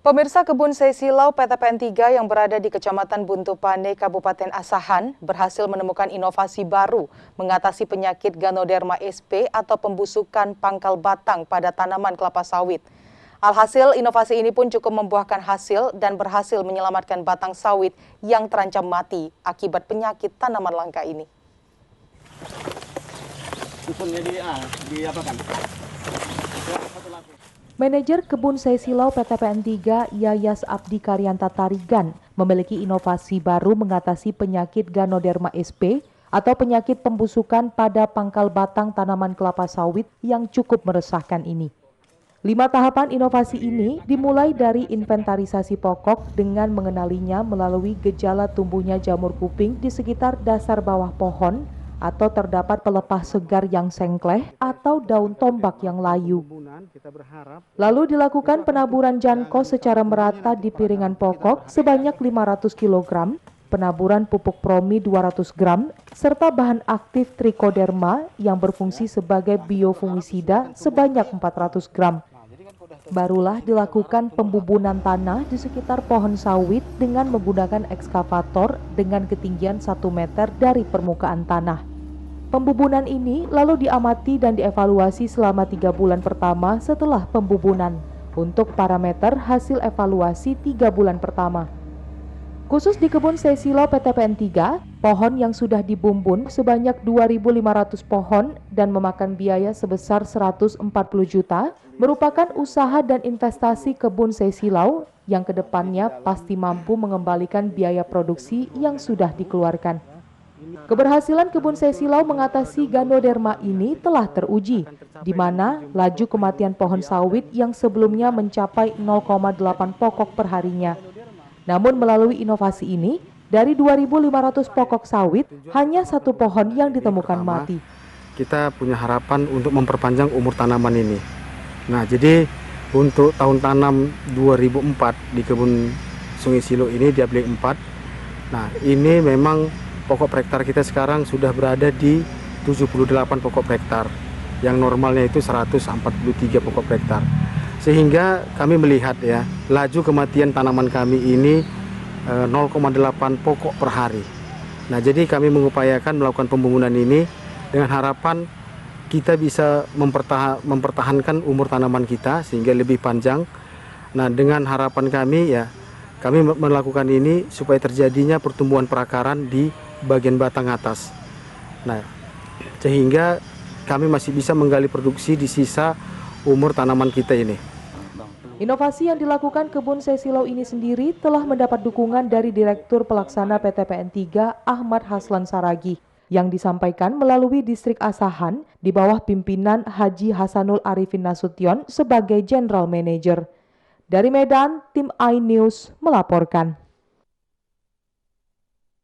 Pemirsa Kebun Sesilau PTPN 3 yang berada di Kecamatan Buntu Pane, Kabupaten Asahan berhasil menemukan inovasi baru mengatasi penyakit Ganoderma sp atau pembusukan pangkal batang pada tanaman kelapa sawit. Alhasil, inovasi ini pun cukup membuahkan hasil dan berhasil menyelamatkan batang sawit yang terancam mati akibat penyakit tanaman langka ini. Manajer Kebun Sesilau PTPN 3 Yayas Abdi Karyanta Tarigan memiliki inovasi baru mengatasi penyakit Ganoderma sp atau penyakit pembusukan pada pangkal batang tanaman kelapa sawit yang cukup meresahkan ini. 5 tahapan inovasi ini dimulai dari inventarisasi pokok dengan mengenalinya melalui gejala tumbuhnya jamur kuping di sekitar dasar bawah pohon atau terdapat pelepah segar yang sengkleh atau daun tombak yang layu. Lalu dilakukan penaburan janko secara merata di piringan pokok sebanyak 500 kg, penaburan pupuk promi 200 gram, serta bahan aktif trichoderma yang berfungsi sebagai biofungisida sebanyak 400 gram. Barulah dilakukan pembubunan tanah di sekitar pohon sawit dengan menggunakan ekskavator dengan ketinggian 1 meter dari permukaan tanah. Pembubunan ini lalu diamati dan dievaluasi selama 3 bulan pertama setelah pembubunan untuk parameter hasil evaluasi 3 bulan pertama. Khusus di Kebun Sesilau PTPN 3, pohon yang sudah dibumbun sebanyak 2.500 pohon dan memakan biaya sebesar 140 juta merupakan usaha dan investasi Kebun Sesilau yang kedepannya pasti mampu mengembalikan biaya produksi yang sudah dikeluarkan. Keberhasilan Kebun Sesilau mengatasi Ganoderma ini telah teruji, di mana laju kematian pohon sawit yang sebelumnya mencapai 0,8 pokok perharinya. Namun melalui inovasi ini, dari 2.500 pokok sawit, hanya 1 pohon yang ditemukan mati. Kita punya harapan untuk memperpanjang umur tanaman ini. Nah, jadi untuk tahun tanam 2004 di Kebun Sungai Silo ini di Ablik 4, nah ini memang pokok per hektar kita sekarang sudah berada di 78 pokok per hektar, yang normalnya itu 143 pokok per hektar. Sehingga kami melihat ya, laju kematian tanaman kami ini 0,8 pokok per hari. Nah, jadi kami mengupayakan melakukan pembunuhan ini dengan harapan kita bisa mempertahankan umur tanaman kita sehingga lebih panjang. Nah, dengan harapan kami ya, kami melakukan ini supaya terjadinya pertumbuhan perakaran di bagian batang atas. Nah, sehingga kami masih bisa menggali produksi di sisa umur tanaman kita ini. Inovasi yang dilakukan Kebun Sesilau ini sendiri telah mendapat dukungan dari Direktur Pelaksana PTPN 3 Ahmad Haslan Saragi yang disampaikan melalui Distrik Asahan di bawah pimpinan Haji Hasanul Arifin Nasution sebagai General Manager. Dari Medan, tim iNews melaporkan.